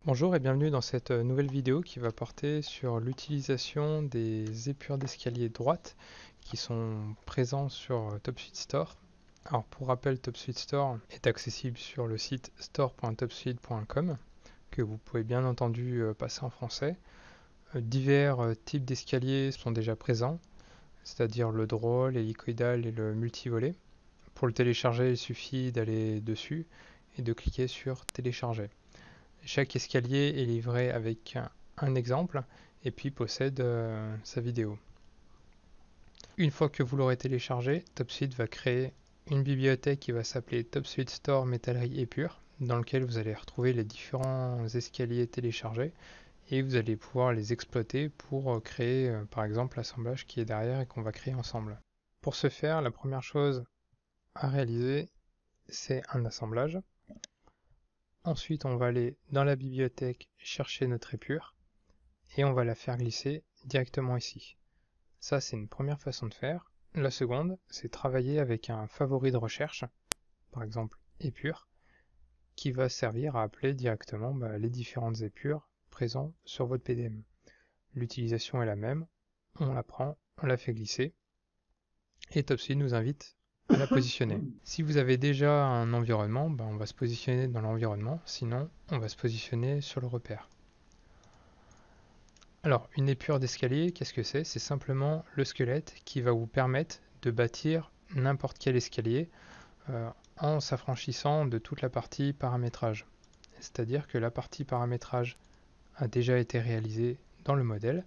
Bonjour et bienvenue dans cette nouvelle vidéo qui va porter sur l'utilisation des épures d'escalier droites qui sont présents sur TopSuite Store. Alors pour rappel, TopSuite Store est accessible sur le site store.topsuite.com que vous pouvez bien entendu passer en français. Divers types d'escaliers sont déjà présents, c'est-à-dire le draw, l'hélicoïdal et le multivolet. Pour le télécharger, il suffit d'aller dessus et de cliquer sur télécharger. Chaque escalier est livré avec un exemple et puis possède sa vidéo. Une fois que vous l'aurez téléchargé, TopSuite va créer une bibliothèque qui va s'appeler TopSuite Store Métallerie Épure, dans lequel vous allez retrouver les différents escaliers téléchargés et vous allez pouvoir les exploiter pour créer par exemple l'assemblage qui est derrière et qu'on va créer ensemble. Pour ce faire, la première chose à réaliser, c'est un assemblage. Ensuite, on va aller dans la bibliothèque chercher notre épure et on va la faire glisser directement ici. Ça, c'est une première façon de faire. La seconde, c'est travailler avec un favori de recherche, par exemple épure, qui va servir à appeler directement les différentes épures présentes sur votre PDM. L'utilisation est la même, on la prend, on la fait glisser et TopSuite nous invite à la positionner. Si vous avez déjà un environnement, on va se positionner dans l'environnement, sinon on va se positionner sur le repère. Alors, une épure d'escalier, qu'est-ce que c'est? C'est simplement le squelette qui va vous permettre de bâtir n'importe quel escalier en s'affranchissant de toute la partie paramétrage. C'est-à-dire que la partie paramétrage a déjà été réalisée dans le modèle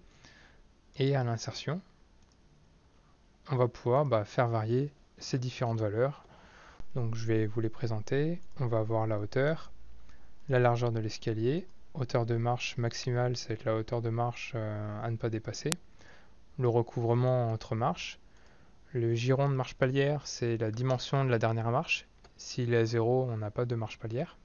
et à l'insertion, on va pouvoir faire varier ces différentes valeurs. Donc je vais vous les présenter. On va avoir la hauteur, la largeur de l'escalier, hauteur de marche maximale, ça va être la hauteur de marche à ne pas dépasser, le recouvrement entre marches, le giron de marche palière, c'est la dimension de la dernière marche. S'il est à 0, on n'a pas de marche palière.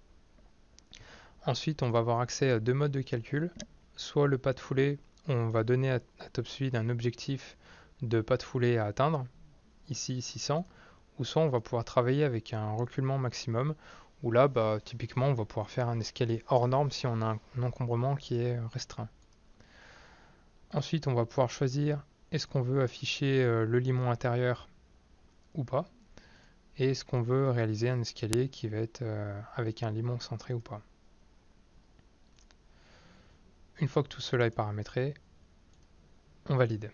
Ensuite, on va avoir accès à deux modes de calcul, soit le pas de foulée, on va donner à TopSuite un objectif de pas de foulée à atteindre, ici 600, ou soit on va pouvoir travailler avec un reculement maximum, où là, typiquement, on va pouvoir faire un escalier hors norme si on a un encombrement qui est restreint. Ensuite, on va pouvoir choisir est-ce qu'on veut afficher le limon intérieur ou pas, et est-ce qu'on veut réaliser un escalier qui va être avec un limon centré ou pas. Une fois que tout cela est paramétré, on valide.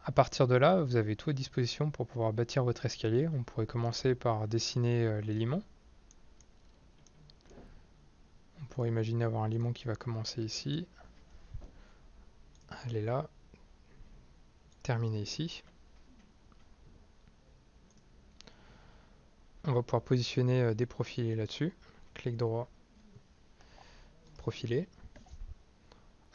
À partir de là, vous avez tout à disposition pour pouvoir bâtir votre escalier. On pourrait commencer par dessiner les limons. On pourrait imaginer avoir un limon qui va commencer ici, aller là, terminer ici. On va pouvoir positionner des profilés là-dessus. Clic droit, profilé.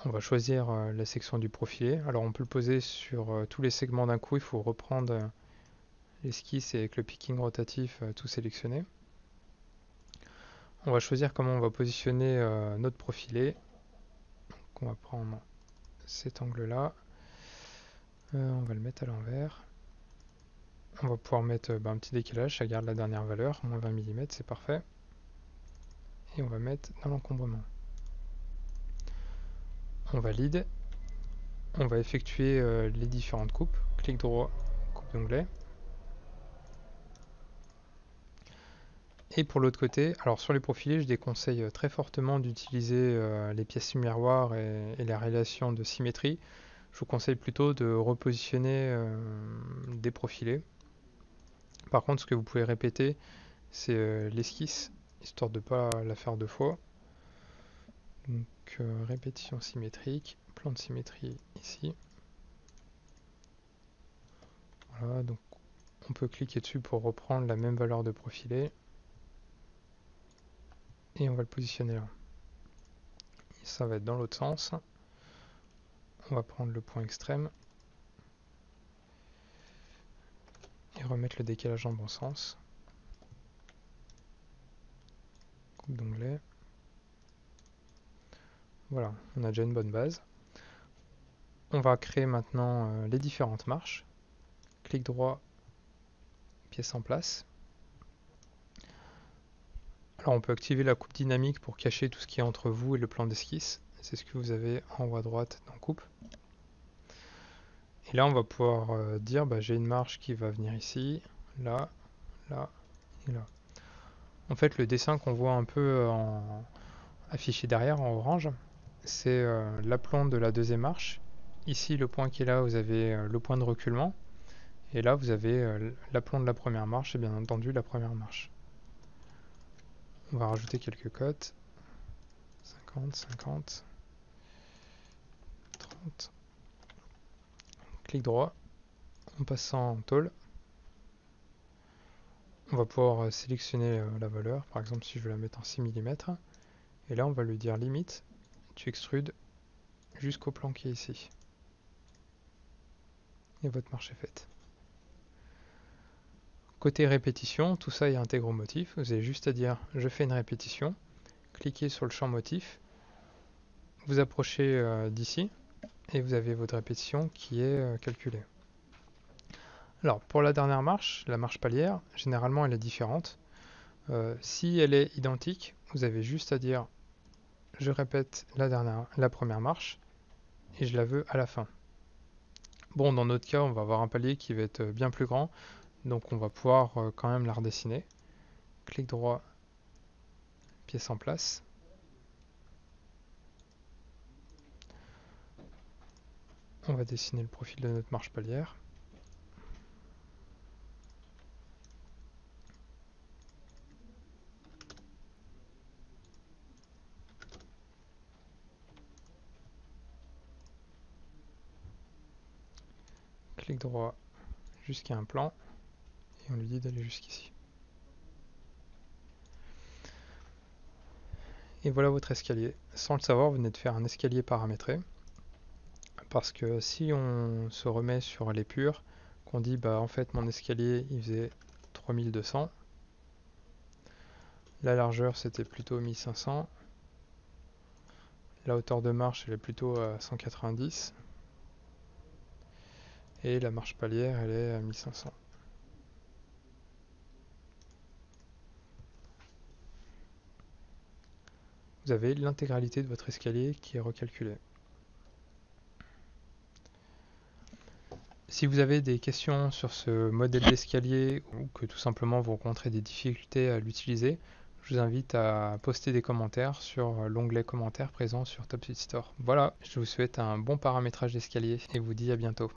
On va choisir la section du profilé. Alors on peut le poser sur tous les segments d'un coup. Il faut reprendre l'esquisse et avec le picking rotatif tout sélectionner. On va choisir comment on va positionner notre profilé. Donc on va prendre cet angle-là. On va le mettre à l'envers. On va pouvoir mettre un petit décalage, ça garde la dernière valeur, moins 20 mm, c'est parfait. Et on va mettre dans l'encombrement. On valide. On va effectuer les différentes coupes. Clic droit, coupe d'onglet. Et pour l'autre côté, alors sur les profilés, je déconseille très fortement d'utiliser les pièces miroirs et la relation de symétrie. Je vous conseille plutôt de repositionner des profilés. Par contre, ce que vous pouvez répéter, c'est l'esquisse, histoire de ne pas la faire deux fois. Donc répétition symétrique, plan de symétrie ici. Voilà, donc on peut cliquer dessus pour reprendre la même valeur de profilé. Et on va le positionner là. Et ça va être dans l'autre sens. On va prendre le point extrême. Et remettre le décalage en bon sens. Coupe d'onglet. Voilà, on a déjà une bonne base. On va créer maintenant les différentes marches. Clic droit, pièce en place. Alors on peut activer la coupe dynamique pour cacher tout ce qui est entre vous et le plan d'esquisse. C'est ce que vous avez en haut à droite dans coupe. Et là on va pouvoir dire j'ai une marche qui va venir ici, là, là et là. En fait le dessin qu'on voit un peu affiché derrière en orange, c'est l'aplomb de la deuxième marche. Ici le point qui est là, vous avez le point de reculement. Et là vous avez l'aplomb de la première marche et bien entendu la première marche. On va rajouter quelques cotes. 50, 50, 30. Clic droit. En passant en tôle, on va pouvoir sélectionner la valeur. Par exemple, si je veux la mettre en 6 mm. Et là, on va lui dire limite. Tu extrudes jusqu'au plan qui est ici. Et votre marche est faite. Côté répétition, tout ça est intégré au motif. Vous avez juste à dire je fais une répétition. Cliquez sur le champ motif. Vous approchez d'ici. Et vous avez votre répétition qui est calculée. Alors pour la dernière marche, la marche palière, généralement elle est différente. Si elle est identique, vous avez juste à dire je répète la première marche et je la veux à la fin. Bon, dans notre cas, on va avoir un palier qui va être bien plus grand, donc on va pouvoir quand même la redessiner. Clic droit, pièce en place. On va dessiner le profil de notre marche palière. Clic droit jusqu'à un plan et on lui dit d'aller jusqu'ici. Et voilà votre escalier. Sans le savoir, vous venez de faire un escalier paramétré. Parce que si on se remet sur les purs, qu'on dit en fait mon escalier il faisait 3200, la largeur c'était plutôt 1500, la hauteur de marche elle est plutôt à 190 et la marche palière elle est à 1500. Vous avez l'intégralité de votre escalier qui est recalculée. Si vous avez des questions sur ce modèle d'escalier ou que tout simplement vous rencontrez des difficultés à l'utiliser, je vous invite à poster des commentaires sur l'onglet commentaires présent sur TopSuite Store. Voilà, je vous souhaite un bon paramétrage d'escalier et vous dis à bientôt.